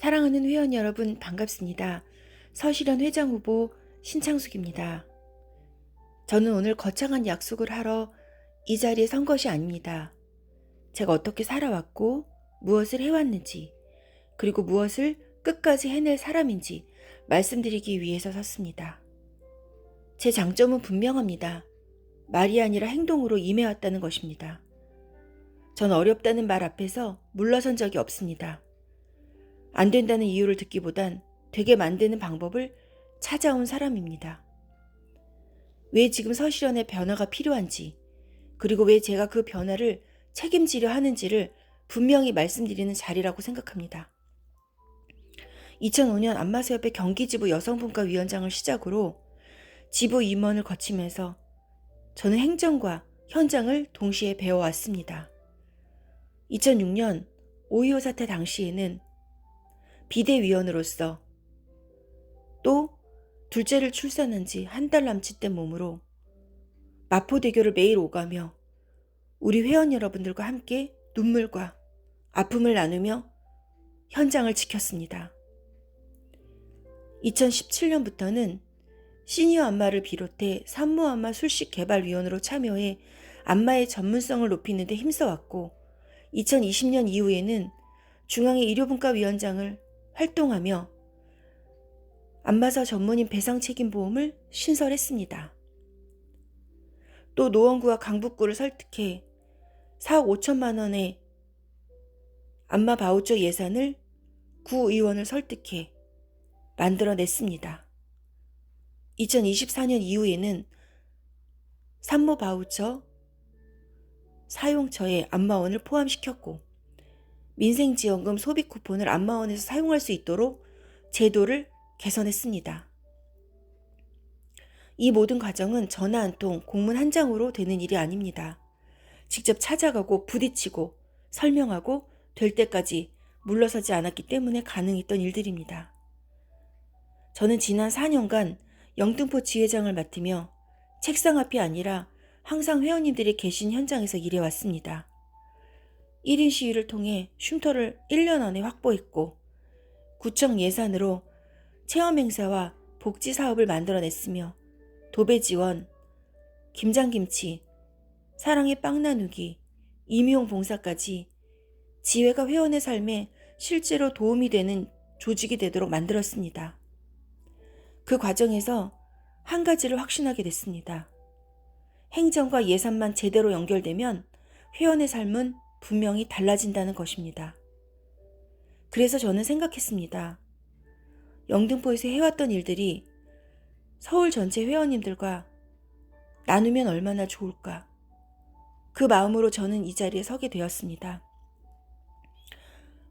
사랑하는 회원 여러분 반갑습니다. 서실현 회장 후보 신창숙입니다. 저는 오늘 거창한 약속을 하러 이 자리에 선 것이 아닙니다. 제가 어떻게 살아왔고 무엇을 해왔는지 그리고 무엇을 끝까지 해낼 사람인지 말씀드리기 위해서 섰습니다. 제 장점은 분명합니다. 말이 아니라 행동으로 임해왔다는 것입니다. 전 어렵다는 말 앞에서 물러선 적이 없습니다. 안 된다는 이유를 듣기보단 되게 만드는 방법을 찾아온 사람입니다. 왜 지금 서실현의 변화가 필요한지, 그리고 왜 제가 그 변화를 책임지려 하는지를 분명히 말씀드리는 자리라고 생각합니다. 2005년 안마사협회 경기지부 여성분과위원장을 시작으로 지부 임원을 거치면서 저는 행정과 현장을 동시에 배워왔습니다. 2006년 5.25 사태 당시에는 비대위원으로서 또 둘째를 출산한 지 한 달 남짓 된 몸으로 마포대교를 매일 오가며 우리 회원 여러분들과 함께 눈물과 아픔을 나누며 현장을 지켰습니다. 2017년부터는 시니어 안마를 비롯해 산모 안마 술식 개발위원으로 참여해 안마의 전문성을 높이는 데 힘써왔고 2020년 이후에는 중앙의 의료분과위원장을 활동하며 안마사 전문인 배상책임보험을 신설했습니다. 또 노원구와 강북구를 설득해 4억 5천만 원의 안마 바우처 예산을 구의원을 설득해 만들어냈습니다. 2024년 이후에는 산모 바우처 사용처에 안마원을 포함시켰고 민생지원금 소비 쿠폰을 안마원에서 사용할 수 있도록 제도를 개선했습니다. 이 모든 과정은 전화 한 통, 공문 한 장으로 되는 일이 아닙니다. 직접 찾아가고 부딪히고 설명하고 될 때까지 물러서지 않았기 때문에 가능했던 일들입니다. 저는 지난 4년간 영등포 지회장을 맡으며 책상 앞이 아니라 항상 회원님들이 계신 현장에서 일해왔습니다. 1인 시위를 통해 쉼터를 1년 안에 확보했고 구청 예산으로 체험행사와 복지사업을 만들어냈으며 도배지원, 김장김치, 사랑의 빵 나누기, 임용 봉사까지 지회가 회원의 삶에 실제로 도움이 되는 조직이 되도록 만들었습니다. 그 과정에서 한 가지를 확신하게 됐습니다. 행정과 예산만 제대로 연결되면 회원의 삶은 분명히 달라진다는 것입니다. 그래서 저는 생각했습니다. 영등포에서 해왔던 일들이 서울 전체 회원님들과 나누면 얼마나 좋을까. 그 마음으로 저는 이 자리에 서게 되었습니다.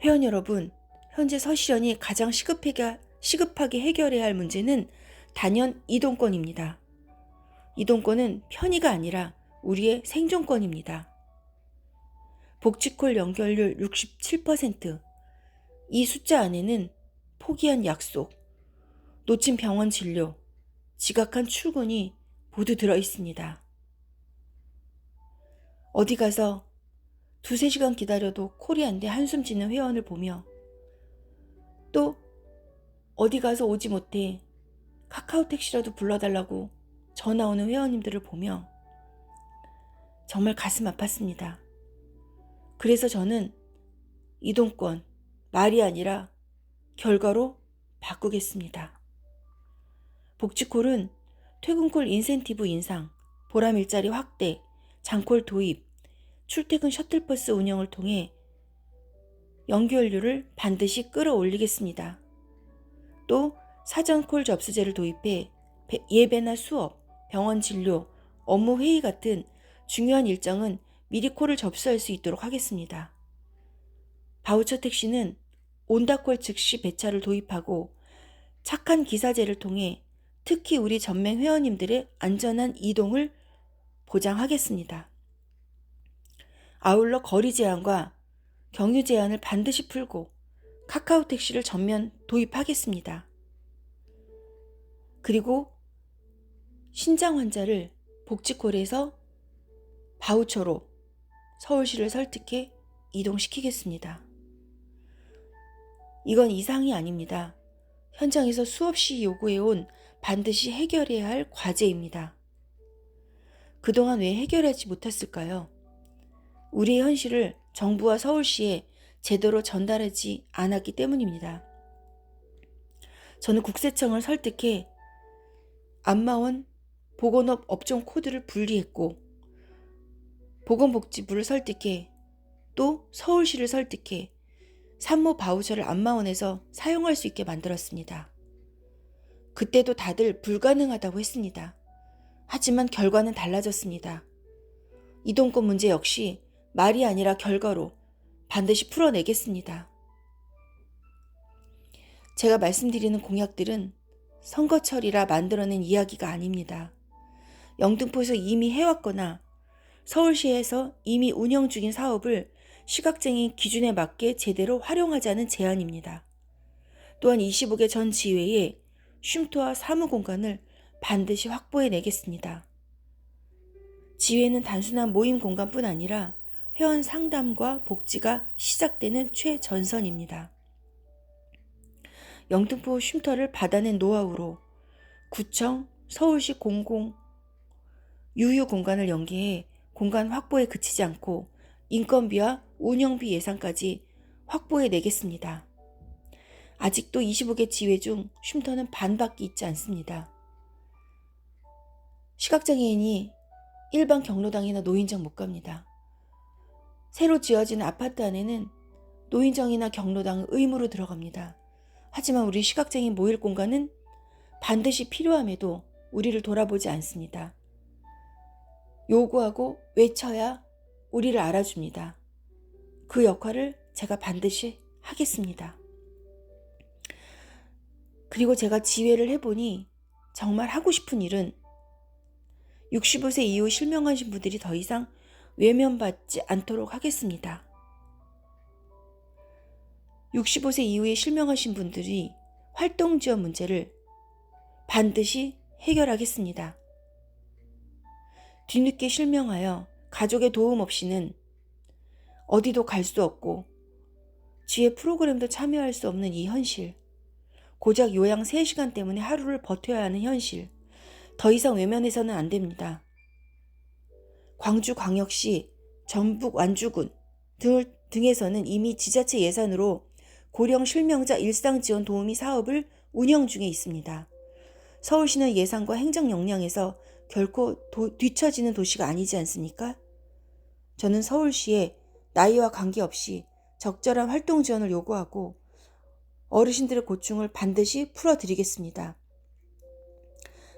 회원 여러분, 현재 서실현이 가장 시급하게 해결해야 할 문제는 단연 이동권입니다. 이동권은 편의가 아니라 우리의 생존권입니다. 복지콜 연결률 67%, 이 숫자 안에는 포기한 약속, 놓친 병원 진료, 지각한 출근이 모두 들어있습니다. 어디 가서 2-3시간 기다려도 콜이 안 돼 한숨 짓는 회원을 보며 또 어디 가서 오지 못해 카카오 택시라도 불러달라고 전화 오는 회원님들을 보며 정말 가슴 아팠습니다. 그래서 저는 이동권, 말이 아니라 결과로 바꾸겠습니다. 복지콜은 퇴근콜 인센티브 인상, 보람 일자리 확대, 장콜 도입, 출퇴근 셔틀버스 운영을 통해 연결률을 반드시 끌어올리겠습니다. 또 사전콜 접수제를 도입해 예배나 수업, 병원 진료, 업무 회의 같은 중요한 일정은 미리 콜을 접수할 수 있도록 하겠습니다. 바우처 택시는 온다콜 즉시 배차를 도입하고 착한 기사제를 통해 특히 우리 전맹 회원님들의 안전한 이동을 보장하겠습니다. 아울러 거리 제한과 경유 제한을 반드시 풀고 카카오 택시를 전면 도입하겠습니다. 그리고 신장 환자를 복지콜에서 바우처로 서울시를 설득해 이동시키겠습니다. 이건 이상이 아닙니다. 현장에서 수없이 요구해온 반드시 해결해야 할 과제입니다. 그동안 왜 해결하지 못했을까요? 우리의 현실을 정부와 서울시에 제대로 전달하지 않았기 때문입니다. 저는 국세청을 설득해 안마원 보건업 업종 코드를 분리했고, 보건복지부를 설득해 또 서울시를 설득해 산모 바우처를 안마원에서 사용할 수 있게 만들었습니다. 그때도 다들 불가능하다고 했습니다. 하지만 결과는 달라졌습니다. 이동권 문제 역시 말이 아니라 결과로 반드시 풀어내겠습니다. 제가 말씀드리는 공약들은 선거철이라 만들어낸 이야기가 아닙니다. 영등포에서 이미 해왔거나 서울시에서 이미 운영 중인 사업을 시각장애인 기준에 맞게 제대로 활용하자는 제안입니다. 또한 25개 전 지회에 쉼터와 사무공간을 반드시 확보해내겠습니다. 지회는 단순한 모임 공간뿐 아니라 회원 상담과 복지가 시작되는 최전선입니다. 영등포 쉼터를 받아낸 노하우로 구청, 서울시 공공 유휴 공간을 연계해 공간 확보에 그치지 않고 인건비와 운영비 예산까지 확보해내겠습니다. 아직도 25개 지회 중 쉼터는 반밖에 있지 않습니다. 시각장애인이 일반 경로당이나 노인정 못 갑니다. 새로 지어지는 아파트 안에는 노인정이나 경로당은 의무로 들어갑니다. 하지만 우리 시각장애인 모일 공간은 반드시 필요함에도 우리를 돌아보지 않습니다. 요구하고 외쳐야 우리를 알아줍니다. 그 역할을 제가 반드시 하겠습니다. 그리고 제가 지회를 해보니 정말 하고 싶은 일은 65세 이후 실명하신 분들이 더 이상 외면받지 않도록 하겠습니다. 65세 이후에 실명하신 분들이 활동지원 문제를 반드시 해결하겠습니다. 뒤늦게 실명하여 가족의 도움 없이는 어디도 갈 수 없고 지혜 프로그램도 참여할 수 없는 이 현실, 고작 요양 3시간 때문에 하루를 버텨야 하는 현실, 더 이상 외면해서는 안 됩니다. 광주광역시, 전북 완주군 등에서는 이미 지자체 예산으로 고령 실명자 일상지원 도우미 사업을 운영 중에 있습니다. 서울시는 예산과 행정 역량에서 결코 뒤처지는 도시가 아니지 않습니까? 저는 서울시에 나이와 관계없이 적절한 활동 지원을 요구하고 어르신들의 고충을 반드시 풀어드리겠습니다.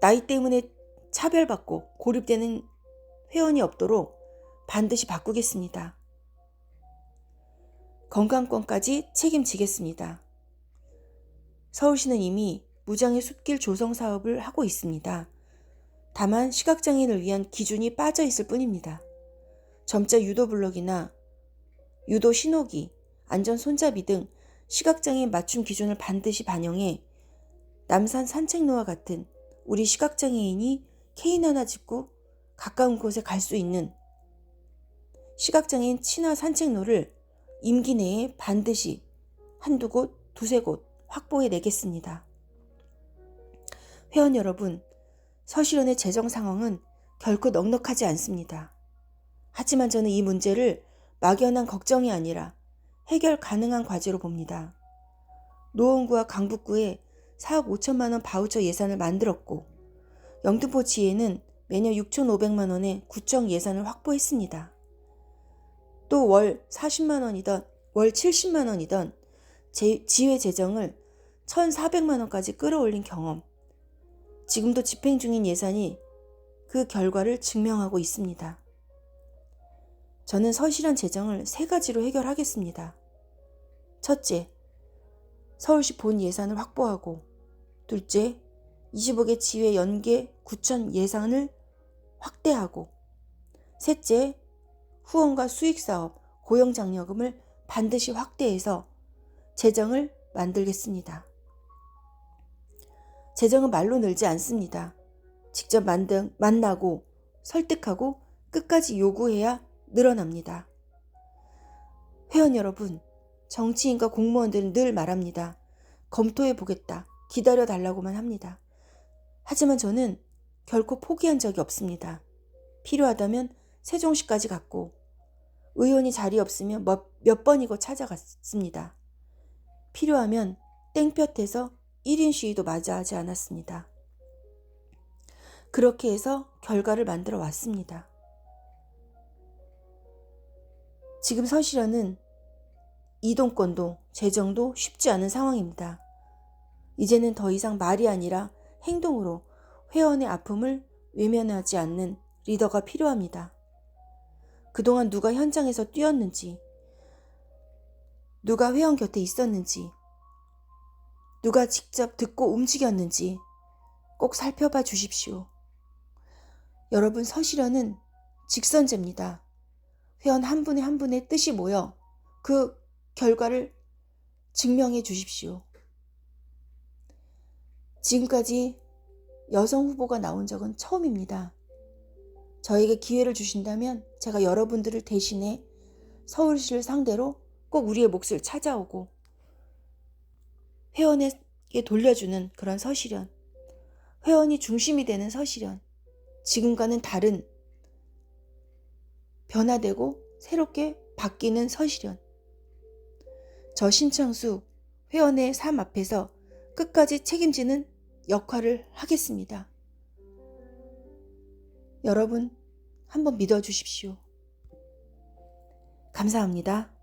나이 때문에 차별받고 고립되는 회원이 없도록 반드시 바꾸겠습니다. 건강권까지 책임지겠습니다. 서울시는 이미 무장애 숲길 조성 사업을 하고 있습니다. 다만 시각장애인을 위한 기준이 빠져 있을 뿐입니다. 점자 유도 블록이나 유도 신호기, 안전 손잡이 등 시각장애인 맞춤 기준을 반드시 반영해 남산 산책로와 같은 우리 시각장애인이 케인 하나 짚고 가까운 곳에 갈 수 있는 시각장애인 친화 산책로를 임기 내에 반드시 한두 곳, 두세 곳 확보해내겠습니다. 회원 여러분, 서시련의 재정 상황은 결코 넉넉하지 않습니다. 하지만 저는 이 문제를 막연한 걱정이 아니라 해결 가능한 과제로 봅니다. 노원구와 강북구에 4억 5천만 원 바우처 예산을 만들었고 영등포 지회는 매년 6,500만 원의 구청 예산을 확보했습니다. 또 월 40만 원이던 월 70만 원이던 지회 재정을 1,400만 원까지 끌어올린 경험, 지금도 집행 중인 예산이 그 결과를 증명하고 있습니다. 저는 서실현 재정을 3가지로 해결하겠습니다. 첫째, 서울시 본 예산을 확보하고, 둘째, 25개 지회 연계 구청 예산을 확대하고, 셋째, 후원과 수익사업, 고용장려금을 반드시 확대해서 재정을 만들겠습니다. 재정은 말로 늘지 않습니다. 직접 만나고 설득하고 끝까지 요구해야 늘어납니다. 회원 여러분, 정치인과 공무원들은 늘 말합니다. 검토해 보겠다. 기다려 달라고만 합니다. 하지만 저는 결코 포기한 적이 없습니다. 필요하다면 세종시까지 갔고 의원이 자리 없으면 몇 번이고 찾아갔습니다. 필요하면 땡볕에서 1인 시위도 마저 하지 않았습니다. 그렇게 해서 결과를 만들어 왔습니다. 지금 서시련은 이동권도 재정도 쉽지 않은 상황입니다. 이제는 더 이상 말이 아니라 행동으로 회원의 아픔을 외면하지 않는 리더가 필요합니다. 그동안 누가 현장에서 뛰었는지, 누가 회원 곁에 있었는지, 누가 직접 듣고 움직였는지 꼭 살펴봐 주십시오. 여러분, 서시련은 직선제입니다. 회원 한 분의 한 분의 뜻이 모여 그 결과를 증명해 주십시오. 지금까지 여성 후보가 나온 적은 처음입니다. 저에게 기회를 주신다면 제가 여러분들을 대신해 서울시를 상대로 꼭 우리의 몫을 찾아오고 회원에게 돌려주는 그런 서시련, 회원이 중심이 되는 서시련, 지금과는 다른 변화되고 새롭게 바뀌는 서시련, 저 신창수 회원의 삶 앞에서 끝까지 책임지는 역할을 하겠습니다. 여러분, 한번 믿어주십시오. 감사합니다.